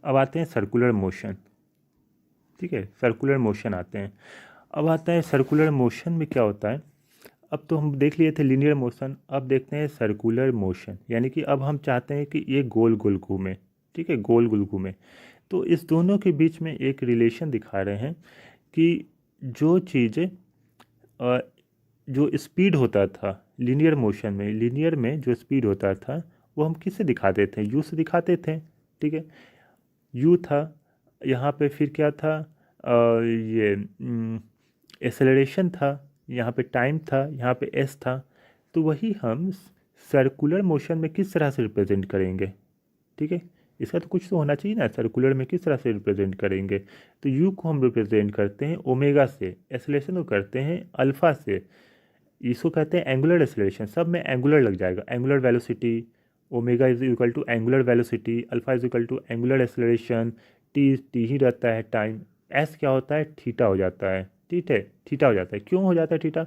अब आते हैं सर्कुलर मोशन। ठीक है, सर्कुलर मोशन आते हैं। अब आता है सर्कुलर मोशन में क्या होता है। अब तो हम देख लिए थे लीनियर मोशन, अब देखते हैं सर्कुलर मोशन, यानी कि अब हम चाहते हैं कि ये गोल गोल घूमे। ठीक है, गोल गोल घूमे। तो इस दोनों के बीच में एक रिलेशन दिखा रहे हैं कि जो चीज़ें जो स्पीड होता था लीनियर मोशन में, लीनियर में जो स्पीड होता था वो हम किससे दिखाते थे, यू से दिखाते थे। ठीक है, यू था यहाँ पे, फिर क्या था, ये एक्सेलरेशन था, यहाँ पे टाइम था, यहाँ पे एस था। तो वही हम सर्कुलर मोशन में किस तरह से रिप्रेजेंट करेंगे। ठीक है, इसका तो कुछ तो होना चाहिए ना, सर्कुलर में किस तरह से रिप्रेजेंट करेंगे। तो यू को हम रिप्रेजेंट करते हैं ओमेगा से, एक्सेलरेशन को करते हैं अल्फा से, इसको कहते हैं एंगुलर एक्सेलरेशन। सब में एंगुलर लग जाएगा, angular velocity, omega is equal to angular velocity, alpha is equal to angular acceleration, T T ही रहता है टाइम, एस क्या होता है, थीटा हो जाता है। ठीक है, थीटा हो जाता है। क्यों हो जाता है थीटा,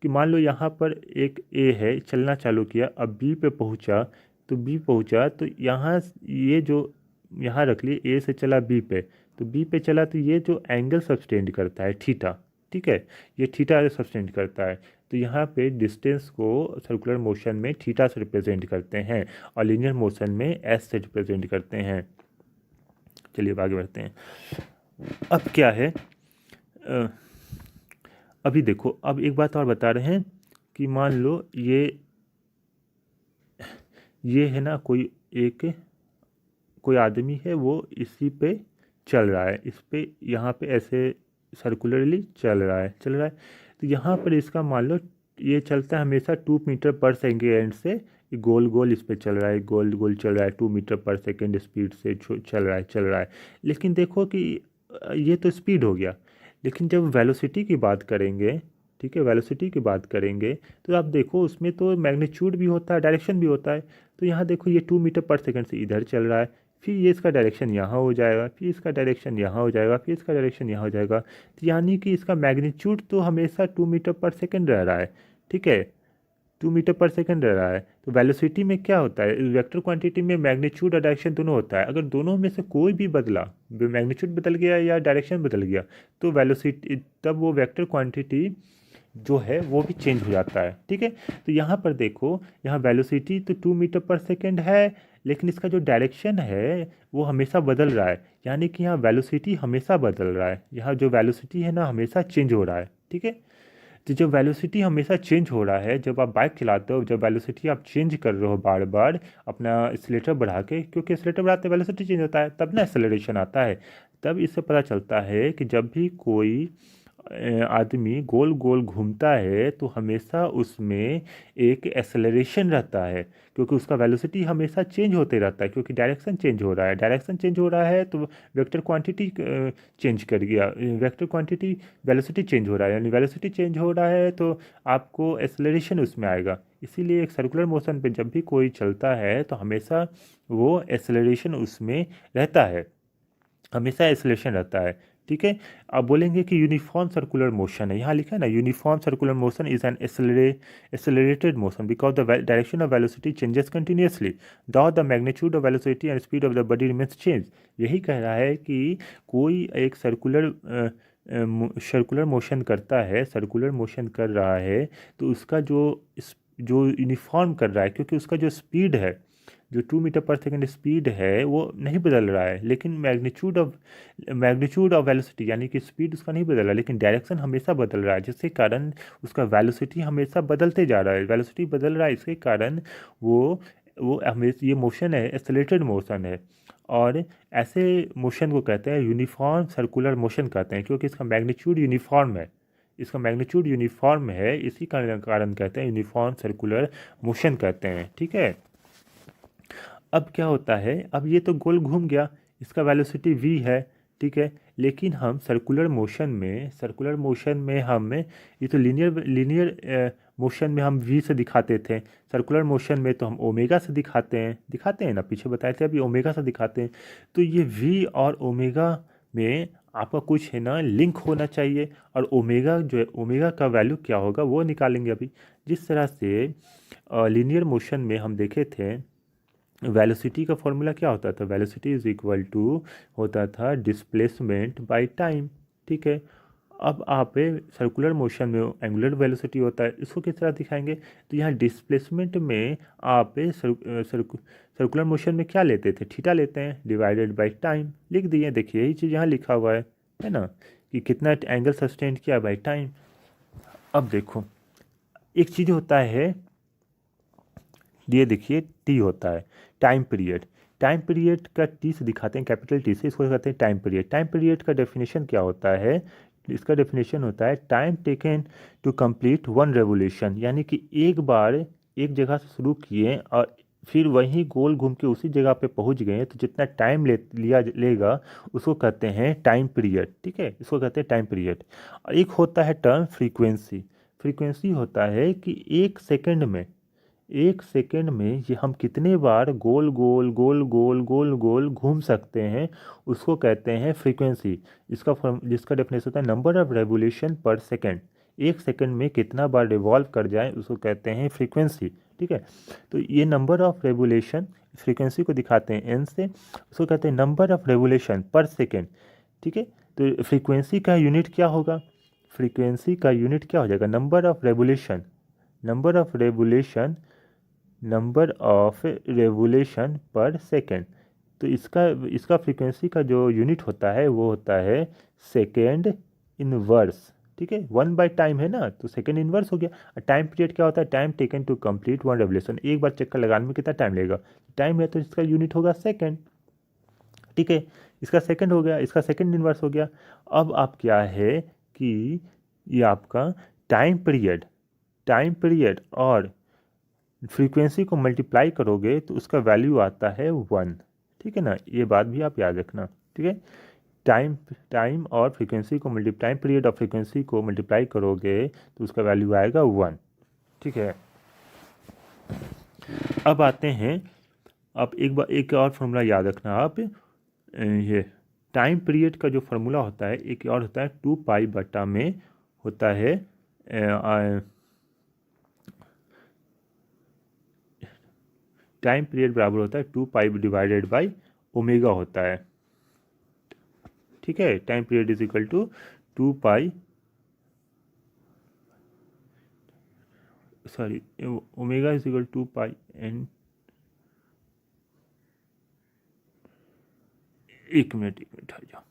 कि मान लो यहाँ पर एक ए है, चलना चालू किया, अब बी पे पहुँचा, तो बी पहुँचा तो यहाँ ये जो, यहाँ रख लिए ए से चला बी पे, तो बी पे चला तो ये जो एंगल सब्सटेंड करता है थीटा। ठीक है, ये थीटा सब्सटेंड करता है। तो यहाँ पे डिस्टेंस को सर्कुलर मोशन में थीटा से रिप्रेजेंट करते हैं और लीनियर मोशन में एस से रिप्रेजेंट करते हैं। चलिए अब आगे बढ़ते हैं। अब क्या है, अ, अभी देखो, अब एक बात और बता रहे हैं कि मान लो ये है ना, कोई एक, कोई आदमी है वो इसी पे चल रहा है, इस पे यहाँ पे ऐसे सर्कुलरली चल रहा है। तो यहाँ पर इसका मान लो ये चलता है हमेशा 2 मीटर पर सेकेंड से, ये गोल गोल इस पे चल रहा है, गोल गोल चल रहा है, 2 मीटर पर सेकेंड स्पीड से चल रहा है। लेकिन देखो कि ये तो स्पीड हो गया, लेकिन जब वेलोसिटी की बात करेंगे, ठीक है, वेलोसिटी की बात करेंगे, तो आप देखो उसमें तो मैग्नीट्यूड भी होता है, डायरेक्शन भी होता है। तो यहाँ देखो ये 2 मीटर पर सेकेंड से इधर चल रहा है, फिर ये इसका डायरेक्शन यहाँ हो जाएगा, फिर इसका डायरेक्शन यहाँ हो जाएगा, फिर इसका डायरेक्शन यहाँ हो जाएगा। तो यानी कि इसका मैग्नीट्यूड तो हमेशा 2 मीटर पर सेकेंड रह रहा है। ठीक है, 2 मीटर पर सेकेंड रह रहा है। तो वेलोसिटी में क्या होता है, वेक्टर क्वांटिटी में मैग्नीट्यूड और डायरेक्शन दोनों होता है। अगर दोनों में से कोई भी बदला, मैग्नीट्यूड बदल गया या डायरेक्शन बदल गया, तो वेलोसिटी, तब वो वेक्टर क्वांटिटी जो है वो भी चेंज हो जाता है। ठीक है, तो यहाँ पर देखो, यहाँ वेलोसिटी तो 2 मीटर पर सेकेंड है, लेकिन इसका जो डायरेक्शन है वो हमेशा बदल रहा है। यानी कि यहाँ वेलोसिटी हमेशा बदल रहा है, यहाँ जो वेलोसिटी है ना हमेशा चेंज हो रहा है। ठीक है, तो जब वेलोसिटी हमेशा चेंज हो रहा है, जब आप बाइक चलाते हो, जब वेलोसिटी आप चेंज कर रहे हो बार बार अपना एक्सीलरेटर बढ़ा के, क्योंकि एक्सीलरेटर बढ़ाते वेलोसिटी चेंज होता है, तब ना एक्सेलरेशन आता है। तब इससे पता चलता है कि जब भी कोई आदमी गोल गोल घूमता है तो हमेशा उसमें एक एक्सेलरेशन रहता है, क्योंकि उसका वेलोसिटी हमेशा चेंज होते रहता है, क्योंकि डायरेक्शन चेंज हो रहा है, डायरेक्शन चेंज हो रहा है तो वेक्टर क्वांटिटी चेंज कर गया, वेक्टर क्वांटिटी, वेलोसिटी चेंज हो रहा है, यानी वेलोसिटी चेंज हो रहा है तो आपको एक्सेलरेशन उसमें आएगा। इसीलिए एक सर्कुलर मोशन पे जब भी कोई चलता है तो हमेशा वो एक्सेलरेशन उसमें रहता है, हमेशा एक्सेलरेशन रहता है। ठीक है, अब बोलेंगे कि यूनिफॉर्म सर्कुलर मोशन है, यहाँ लिखा है ना, uniform circular motion is an accelerated motion because the direction of velocity changes continuously the the magnitude of velocity and speed of the body remains change. यही कह रहा है कि कोई एक सर्कुलर मोशन करता है, सर्कुलर मोशन कर रहा है, तो उसका जो यूनिफॉर्म कर रहा है, क्योंकि उसका जो स्पीड है, जो 2 मीटर पर सेकेंड स्पीड है वो नहीं बदल रहा है, लेकिन मैग्नीट्यूड ऑफ वेलोसिटी, यानी कि स्पीड उसका नहीं बदल रहा है, लेकिन डायरेक्शन हमेशा बदल रहा है, जिसके कारण उसका वेलोसिटी हमेशा बदलते जा रहा है, वेलोसिटी बदल रहा है, इसके कारण वो वो हमेशा, ये मोशन है एक्सेलरेटेड मोशन है। और ऐसे मोशन को कहते हैं यूनिफॉर्म सर्कुलर मोशन कहते हैं, क्योंकि इसका मैग्नीट्यूड यूनिफॉर्म है, इसका मैग्नीट्यूड यूनिफॉर्म है, इसी कारण कहते हैं यूनिफॉर्म सर्कुलर मोशन कहते हैं। ठीक है, अब क्या होता है, अब ये तो गोल घूम गया, इसका वेलोसिटी v है। ठीक है, लेकिन हम सर्कुलर मोशन में हम, ये तो लीनियर मोशन में हम v से दिखाते थे, सर्कुलर मोशन में तो हम ओमेगा से दिखाते हैं ना, पीछे बताए थे अभी ओमेगा से दिखाते हैं। तो ये v और ओमेगा में आपका कुछ है ना लिंक होना चाहिए, और ओमेगा जो है, ओमेगा का वैल्यू क्या होगा वो निकालेंगे अभी। जिस तरह से लीनियर मोशन में हम देखे थे वेलोसिटी का फॉर्मूला क्या होता था, वेलोसिटी इज इक्वल टू होता था डिस्प्लेसमेंट बाय टाइम। ठीक है, अब आप सर्कुलर मोशन में एंगुलर वेलोसिटी होता है, इसको किस तरह दिखाएंगे, तो यहाँ डिस्प्लेसमेंट में आप सर्कुलर मोशन में क्या लेते थे, थीटा लेते हैं, डिवाइडेड बाय टाइम लिख दिए। देखिए यही चीज़ यहाँ लिखा हुआ है ना, कि कितना एंगल सस्टेंड किया बाय टाइम। अब देखो एक चीज़ होता है, ये देखिए टी होता है टाइम पीरियड। टाइम पीरियड का टी से दिखाते हैं, कैपिटल टी से, इसको कहते हैं टाइम पीरियड। टाइम पीरियड का डेफिनेशन क्या होता है, इसका डेफिनेशन होता है time taken to complete one revolution, यानी कि एक बार एक जगह से शुरू किए और फिर वहीं गोल घूम के उसी जगह पे पहुंच गए, तो जितना टाइम लेगा उसको कहते हैं टाइम पीरियड। ठीक है, इसको कहते हैं टाइम पीरियड। और एक होता है टर्म फ्रीक्वेंसी। फ्रीक्वेंसी होता है कि एक सेकंड में ये हम कितने बार गोल गोल गोल गोल गोल गोल घूम सकते हैं, उसको कहते हैं फ्रीक्वेंसी। जिसका डेफिनेशन होता है नंबर ऑफ रेवोल्यूशन पर सेकंड। एक सेकंड में कितना बार रिवॉल्व कर जाए उसको कहते हैं फ्रीक्वेंसी। ठीक है, तो ये नंबर ऑफ रेवोल्यूशन, फ्रीक्वेंसी को दिखाते हैं एन से, उसको कहते हैं नंबर ऑफ रेवोल्यूशन पर सेकेंड। ठीक है, तो फ्रीक्वेंसी का यूनिट क्या होगा, फ्रीक्वेंसी का यूनिट क्या हो जाएगा, number of revolution, number of revolution, number of revolution पर सेकेंड। तो इसका इसका फ्रीक्वेंसी का जो यूनिट होता है वो होता है सेकेंड इनवर्स। ठीक है, वन बाय टाइम है ना, तो सेकेंड इनवर्स हो गया। टाइम पीरियड क्या होता है, time taken to complete one revolution, एक बार चक्कर लगाने में कितना टाइम लगेगा, टाइम है तो इसका यूनिट होगा सेकेंड। ठीक है, इसका सेकेंड हो गया, इसका सेकेंड इनवर्स हो गया। अब आप क्या है कि ये आपका टाइम पीरियड और फ्रीक्वेंसी को मल्टीप्लाई करोगे तो उसका वैल्यू आता है 1। ठीक है ना, ये बात भी आप याद रखना। ठीक है, टाइम और फ्रीक्वेंसी को टाइम पीरियड और फ्रीक्वेंसी को मल्टीप्लाई करोगे तो उसका वैल्यू आएगा 1। ठीक है, अब आते हैं, आप एक और फॉर्मूला याद रखना आप, ये टाइम पीरियड का जो फॉर्मूला होता है एक और होता है 2 पाई बटा में होता है टाइम पीरियड बराबर होता है 2 पाई डिवाइडेड बाई ओमेगा होता है। ठीक है, time period is equal to 2 pi, sorry, omega is equal 2 pi n, एक मिनट आ जाओ।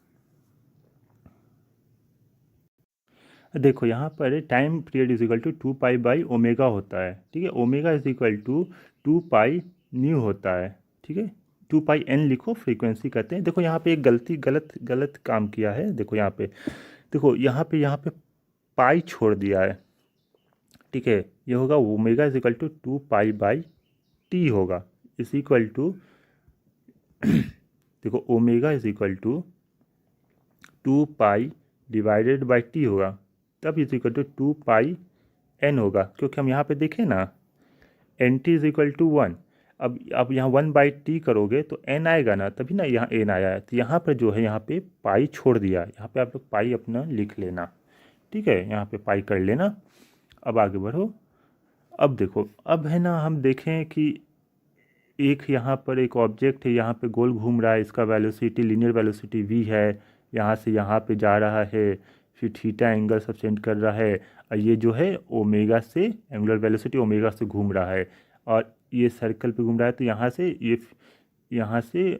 देखो यहाँ पर time period is equal to 2 pi by omega होता है। ठीक है, omega is equal to 2 pi nu होता है। ठीक है, 2 पाई एन लिखो, फ्रीक्वेंसी कहते हैं। देखो यहाँ पे एक गलत गलत काम किया है, देखो यहाँ पे, देखो यहाँ पे पाई छोड़ दिया है। ठीक है, ये होगा omega is equal to 2 pi by t होगा, इज इक्वल टू देखो omega is equal to 2 pi divided by t होगा, तब is equal to 2 pi n होगा, क्योंकि हम यहाँ पे देखें ना n t is equal to 1। अब आप यहाँ 1/t करोगे तो n आएगा ना, तभी ना यहाँ n आया है। तो यहाँ पर जो है यहाँ पे पाई छोड़ दिया, यहाँ पे आप लोग पाई अपना लिख लेना। ठीक है, यहाँ पे पाई कर लेना। अब आगे बढ़ो। अब देखो, अब है ना हम देखें कि एक यहाँ पर एक ऑब्जेक्ट है, यहाँ पे गोल घूम रहा है, इसका वेलोसिटी लीनियर वेलोसिटी v है, यहाँ से यहाँ पे जा रहा है, फिर थीटा एंगल सबसेंड कर रहा है, और ये जो है ओमेगा से एंगुलर वेलोसिटी ओमेगा से घूम रहा है, और ये सर्कल पे घूम रहा है। तो यहाँ से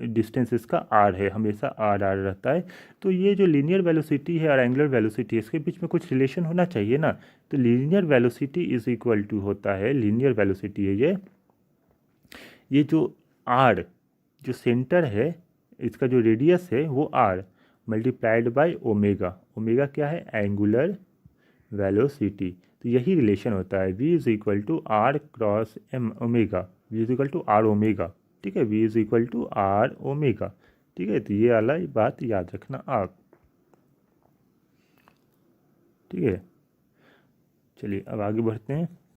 डिस्टेंस इसका r है, हमेशा r रहता है। तो ये जो लीनियर वेलोसिटी है और एंगुलर वेलोसिटी है, इसके बीच में कुछ रिलेशन होना चाहिए ना। तो linear velocity is equal to होता है, लीनियर वेलोसिटी है ये जो r, जो सेंटर है, इसका जो रेडियस है वो r multiplied by omega. Omega क्या है, एंगुलर वेलोसिटी। तो यही रिलेशन होता है, v is equal to r cross m omega, v is equal to r omega. ठीक है, v is equal to r omega. ठीक है, तो ये वाला बात याद रखना आप। ठीक है, चलिए अब आगे बढ़ते हैं।